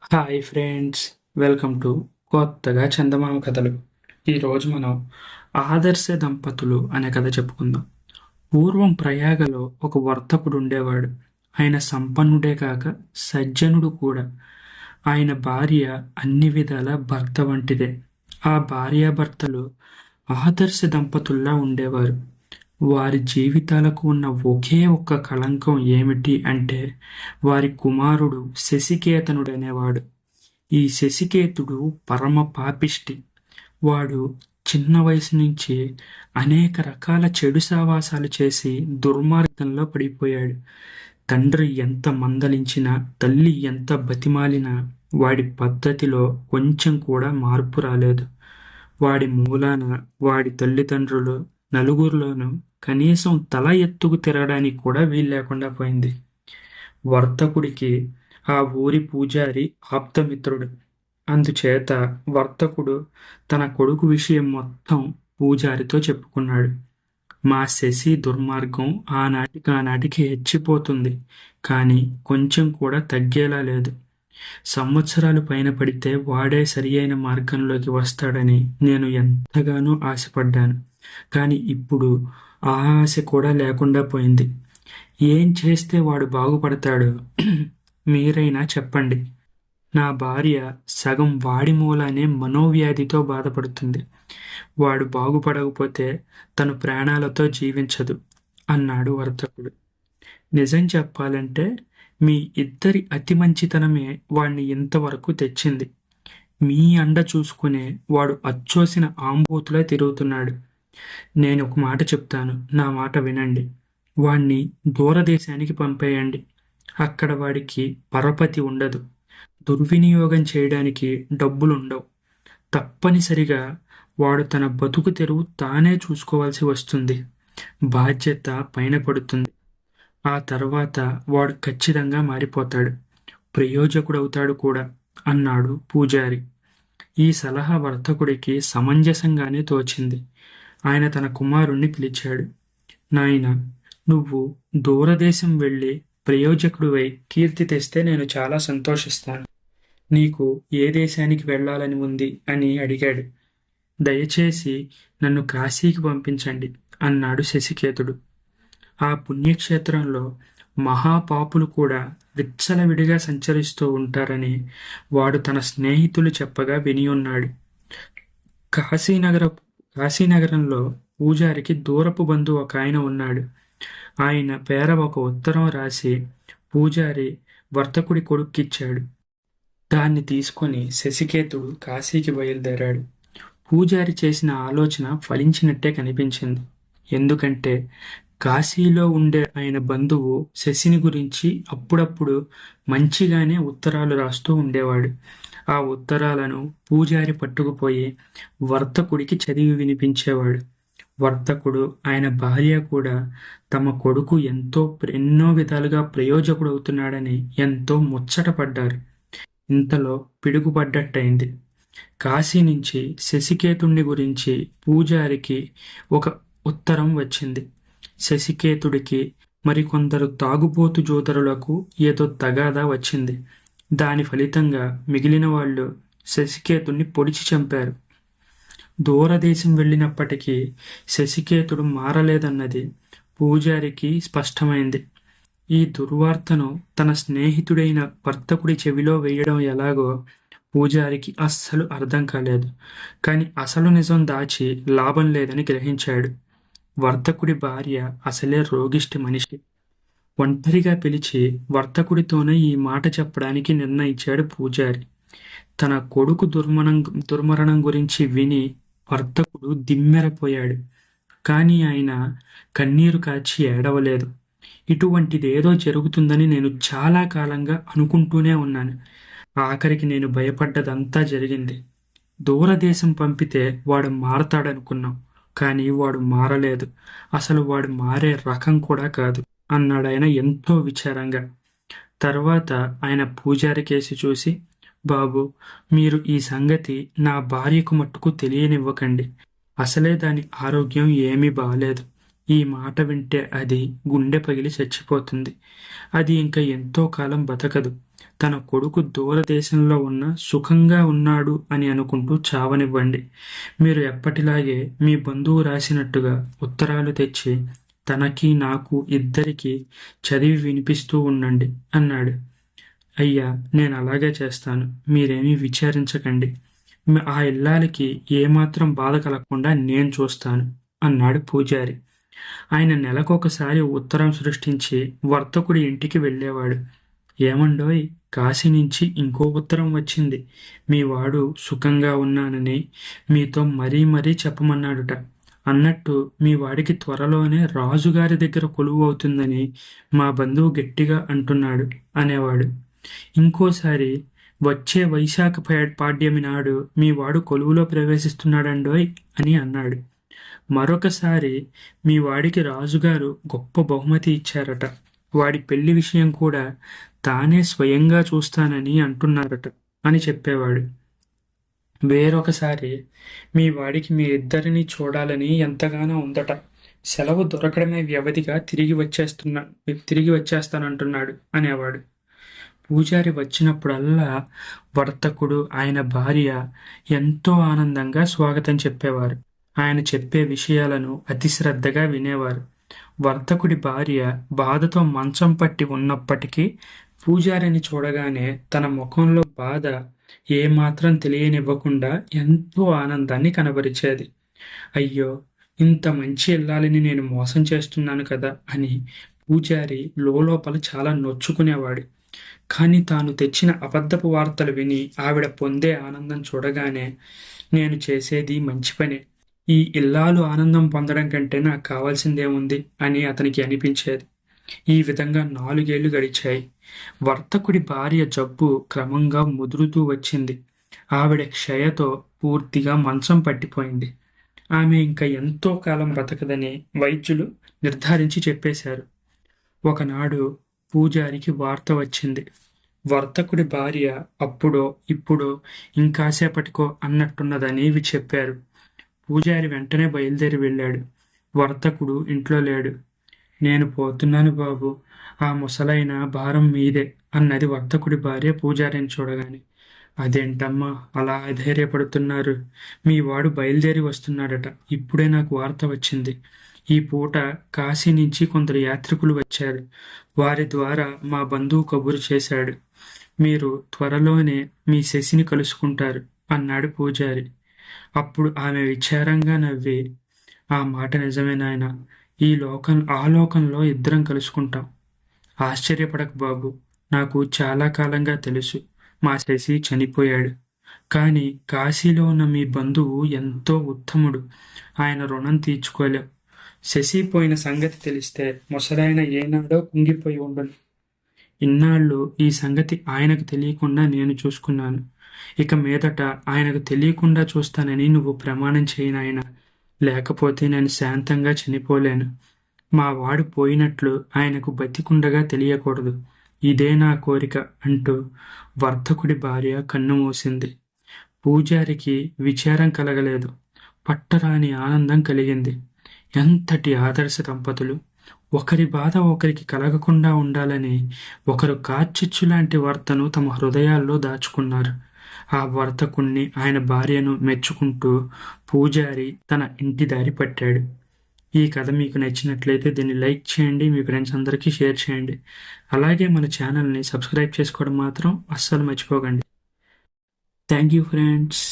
Hi friends, welcome to కొత్తగా చందమామ కథలు. ఈరోజు మనం ఆదర్శ దంపతులు అనే కథ చెప్పుకుందాం. పూర్వం ప్రయాగలో ఒక వర్తకుడు ఉండేవాడు. ఆయన సంపన్నుడే కాక సజ్జనుడు కూడా. ఆయన భార్య అన్ని విధాల భర్త వంటిదే. ఆ భార్యాభర్తలు ఆదర్శ దంపతుల్లా ఉండేవారు. వారి జీవితాలకు ఉన్న ఒకే ఒక్క కళంకం ఏమిటి అంటే వారి కుమారుడు శశికేతనుడనేవాడు. ఈ శశికేతుడు పరమ పాపిష్టి. వాడు చిన్న వయసు నుంచి అనేక రకాల చెడు సావాసాలు చేసి దుర్మార్గంలో పడిపోయాడు. తండ్రి ఎంత మందలించినా, తల్లి ఎంత బతిమాలినా వాడి పద్ధతిలో కొంచెం కూడా మార్పు రాలేదు. వాడి మూలాన వాడి తల్లిదండ్రులు నలుగురిలోనూ కనీసం తల ఎత్తుకు తిరగడానికి కూడా వీలు లేకుండా పోయింది. వర్తకుడికి ఆ ఊరి పూజారి ఆప్తమిత్రుడు. అందుచేత వర్తకుడు తన కొడుకు విషయం మొత్తం పూజారితో చెప్పుకున్నాడు. మా శశి దుర్మార్గం ఆనాటికి హెచ్చిపోతుంది, కానీ కొంచెం కూడా తగ్గేలా లేదు. సంవత్సరాలు పైన పడితే వాడే సరి అయిన మార్గంలోకి వస్తాడని నేను ఎంతగానో ఆశపడ్డాను. కానీ ఇప్పుడు ఆ ఆశ కూడా లేకుండా పోయింది. ఏం చేస్తే వాడు బాగుపడతాడు? మీరైనా చెప్పండి. నా భార్య సగం వాడి మూలానే మనోవ్యాధితో బాధపడుతుంది. వాడు బాగుపడకపోతే తను ప్రాణాలతో జీవించదు అన్నాడు వర్తకుడు. నిజం చెప్పాలంటే మీ ఇద్దరి అతి మంచితనమే వాణ్ణి ఇంతవరకు తెచ్చింది. మీ అండ చూసుకునే వాడు అచ్చోసిన ఆంబోతులా తిరుగుతున్నాడు. నేను ఒక మాట చెప్తాను, నా మాట వినండి. వాణ్ణి దూరదేశానికి పంపేయండి. అక్కడ వాడికి పరపతి ఉండదు. దుర్వినియోగం చేయడానికి డబ్బులుండవు. తప్పనిసరిగా వాడు తన బతుకు తెరువు తానే చూసుకోవాల్సి వస్తుంది. బాధ్యత పైన పడుతుంది. ఆ తర్వాత వాడు ఖచ్చితంగా మారిపోతాడు, ప్రయోజకుడవుతాడు కూడా అన్నాడు పూజారి. ఈ సలహా వర్తకుడికి సమంజసంగానే తోచింది. ఆయన తన కుమారుణ్ణి పిలిచాడు. నాయనా, నువ్వు దూరదేశం వెళ్ళి ప్రయోజకుడివై కీర్తి తెస్తే నేను చాలా సంతోషిస్తాను. నీకు ఏ దేశానికి వెళ్ళాలని ఉంది అని అడిగాడు. దయచేసి నన్ను కాశీకి పంపించండి అన్నాడు శశికేతుడు. ఆ పుణ్యక్షేత్రంలో మహాపాపులు కూడా విచ్చలవిడిగా సంచరిస్తూ ఉంటారని వాడు తన స్నేహితులు చెప్పగా విని ఉన్నాడు. కాశీనగరంలో పూజారికి దూరపు బంధువు ఒక ఆయన ఉన్నాడు. ఆయన పేర ఒక ఉత్తరం రాసి పూజారి వర్తకుడి కొడుక్కిచ్చాడు. దాన్ని తీసుకొని శశికేతుడు కాశీకి బయలుదేరాడు. పూజారి చేసిన ఆలోచన ఫలించినట్టే కనిపించింది. ఎందుకంటే కాశీలో ఉండే ఆయన బంధువు శశిని గురించి అప్పుడప్పుడు మంచిగానే ఉత్తరాలు రాస్తూ ఉండేవాడు. ఆ ఉత్తరాలను పూజారి పట్టుకుపోయి వర్తకుడికి చదివి వినిపించేవాడు. వర్తకుడు, ఆయన భార్య కూడా తమ కొడుకు ఎన్నో విధాలుగా ప్రయోజకుడవుతున్నాడని ఎంతో ముచ్చటపడ్డారు. ఇంతలో పిడుగుపడ్డట్టయింది. కాశీ నుంచి శశికేతుణ్ణి గురించి పూజారికి ఒక ఉత్తరం వచ్చింది. శశికేతుడికి మరికొందరు తాగుబోతు జోదరులకు ఏదో తగాదా వచ్చింది. దాని ఫలితంగా మిగిలిన వాళ్ళు శశికేతుణ్ణి పొడిచి చంపారు. దూరదేశం వెళ్ళినప్పటికీ శశికేతుడు మారలేదన్నది పూజారికి స్పష్టమైంది. ఈ దుర్వార్తను తన స్నేహితుడైన వర్తకుడి చెవిలో వేయడం ఎలాగో పూజారికి అస్సలు అర్థం కాలేదు. కానీ అసలు నిజం దాచి లాభం లేదని గ్రహించాడు. వర్తకుడి భార్య అసలే రోగిష్టి మనిషి. ఒంటరిగా పిలిచి వర్తకుడితోనే ఈ మాట చెప్పడానికి నిర్ణయించాడు పూజారి. తన కొడుకు దుర్మరణం గురించి విని వర్తకుడు దిమ్మెరపోయాడు. కానీ ఆయన కన్నీరు కాచి ఏడవలేదు. ఇటువంటిదేదో జరుగుతుందని నేను చాలా కాలంగా అనుకుంటూనే ఉన్నాను. ఆఖరికి నేను భయపడ్డదంతా జరిగింది. దూరదేశం పంపితే వాడు మారతాడనుకున్నాం, కానీ వాడు మారలేదు. అసలు వాడు మారే రకం కూడా కాదు అన్నాడాయన ఎంతో విచారంగా. తర్వాత ఆయన పూజారి కేసి చూసి, బాబు, మీరు ఈ సంగతి నా భార్యకు మట్టుకు తెలియనివ్వకండి. అసలే దాని ఆరోగ్యం ఏమీ బాలేదు. ఈ మాట వింటే అది గుండె పగిలి చచ్చిపోతుంది. అది ఇంకా ఎంతో కాలం బతకదు. తన కొడుకు దూరదేశంలో ఉన్న సుఖంగా ఉన్నాడు అని అనుకుంటూ చావనివ్వండి. మీరు ఎప్పటిలాగే మీ బంధువు రాసినట్టుగా ఉత్తరాలు తెచ్చి తనకి నాకు ఇద్దరికీ చదివి వినిపిస్తూ ఉండండి అన్నాడు. అయ్యా, నేను అలాగే చేస్తాను, మీరేమీ విచారించకండి. ఆ ఇల్లాలికి ఏమాత్రం బాధ కలగకుండా నేను చూస్తాను అన్నాడు పూజారి. ఆయన నెలకొకసారి ఉత్తరం సృష్టించి వర్తకుడి ఇంటికి వెళ్ళేవాడు. ఏమండోయ్, కాశీ నుంచి ఇంకో ఉత్తరం వచ్చింది. మీ వాడు సుఖంగా ఉన్నానని మీతో మరీ మరీ చెప్పమన్నాడుట. అన్నట్టు మీ వాడికి త్వరలోనే రాజుగారి దగ్గర కొలువు అవుతుందని మా బంధువు గట్టిగా అంటున్నాడు అనేవాడు. ఇంకోసారి వచ్చే వైశాఖ పాడ్యమి నాడు మీ వాడు కొలువులో ప్రవేశిస్తున్నాడండోయ్ అని అన్నాడు. మరొకసారి మీ వాడికి రాజుగారు గొప్ప బహుమతి ఇచ్చారట. వాడి పెళ్లి విషయం కూడా తానే స్వయంగా చూస్తానని అంటున్నారట అని చెప్పేవాడు. వేరొకసారి మీ వాడికి మీ ఇద్దరిని చూడాలని ఎంతగానో ఉందట. సెలవు దొరకడమే వ్యవధిగా తిరిగి వచ్చేస్తానంటున్నాడు అనేవాడు. పూజారి వచ్చినప్పుడల్లా వర్తకుడు, ఆయన భార్య ఎంతో ఆనందంగా స్వాగతం చెప్పేవారు. ఆయన చెప్పే విషయాలను అతి శ్రద్ధగా వినేవారు. వర్తకుడి భార్య బాధతో మంచం పట్టి ఉన్నప్పటికీ పూజారిని చూడగానే తన ముఖంలో బాధ ఏమాత్రం తెలియనివ్వకుండా ఎంతో ఆనందాన్ని కనబరిచేది. అయ్యో, ఇంత మంచి ఇల్లాలిని నేను మోసం చేస్తున్నాను కదా అని పూజారి లోపల చాలా నొచ్చుకునేవాడు. కానీ తాను తెచ్చిన అబద్ధపు వార్తలు విని ఆవిడ పొందే ఆనందం చూడగానే నేను చేసేది మంచి పనే, ఈ ఇల్లాలు ఆనందం పొందడం కంటే నాకు కావాల్సిందేముంది అని అతనికి అనిపించేది. ఈ విధంగా 4 ఏళ్లు గడిచాయి. వర్తకుడి భార్య జబ్బు క్రమంగా ముదురుతూ వచ్చింది. ఆవిడ క్షయతో పూర్తిగా మంచం పట్టిపోయింది. ఆమె ఇంకా ఎంతో కాలం బ్రతకదని వైద్యులు నిర్ధారించి చెప్పేశారు. ఒకనాడు పూజారికి వార్త వచ్చింది. వర్తకుడి భార్య అప్పుడో ఇప్పుడో ఇంకాసేపటికో అన్నట్టున్నదని చెప్పారు. పూజారి వెంటనే బయలుదేరి వెళ్ళాడు. వర్తకుడు ఇంట్లో లేడు. నేను పోతున్నాను బాబు, ఆ ముసలైన భారం మీదే అన్నది వర్తకుడి భార్య పూజారిని చూడగానే. అదేంటమ్మా అలా అధైర్యపడుతున్నారు? మీ వాడు బయలుదేరి వస్తున్నాడట. ఇప్పుడే నాకు వార్త వచ్చింది. ఈ పూట కాశీ నుంచి కొందరు యాత్రికులు వచ్చారు. వారి ద్వారా మా బంధువు కబురు చేశాడు. మీరు త్వరలోనే మీ శశిని కలుసుకుంటారు అన్నాడు పూజారి. అప్పుడు ఆమె విచారంగా నవ్వి, ఆ మాట నిజమే నాయనా, ఆ లోకంలో ఇద్దరం కలుసుకుంటాం. ఆశ్చర్యపడకు బాబు, నాకు చాలా కాలంగా తెలుసు మా శశి చనిపోయాడు. కానీ కాశీలో ఉన్న మీ బంధువు ఎంతో ఉత్తముడు. ఆయన రుణం తీర్చుకోలేం. శశి పోయిన సంగతి తెలిస్తే ముసలాయన ఏనాడో కుంగిపోయి ఉండను. ఇన్నాళ్ళు ఈ సంగతి ఆయనకు తెలియకుండా నేను చూసుకున్నాను. ఇక మీదట ఆయనకు తెలియకుండా చూస్తానని నువ్వు ప్రమాణం చేయనాయన. లేకపోతే నేను శాంతంగా చనిపోలేను. మా వాడు పోయినట్లు ఆయనకు బతికుండగా తెలియకూడదు. ఇదే నా కోరిక అంటూ వర్తకుడి భార్య కన్ను మూసింది. పూజారికి విచారం కలగలేదు, పట్టరాని ఆనందం కలిగింది. ఎంతటి ఆదర్శ దంపతులు! ఒకరి బాధ ఒకరికి కలగకుండా ఉండాలని ఒకరు కార్చిచ్చు లాంటి వార్తను తమ హృదయాల్లో దాచుకున్నారు. ఆ వర్తకుణ్ణి, ఆయన భార్యను మెచ్చుకుంటూ పూజారి తన ఇంటి దారి పట్టాడు. ఈ కథ మీకు నచ్చినట్లయితే దీన్ని లైక్ చేయండి, మీ ఫ్రెండ్స్ అందరికీ షేర్ చేయండి. అలాగే మన ఛానల్ని సబ్స్క్రైబ్ చేసుకోవడం మాత్రం అస్సలు మర్చిపోకండి. Thank you friends.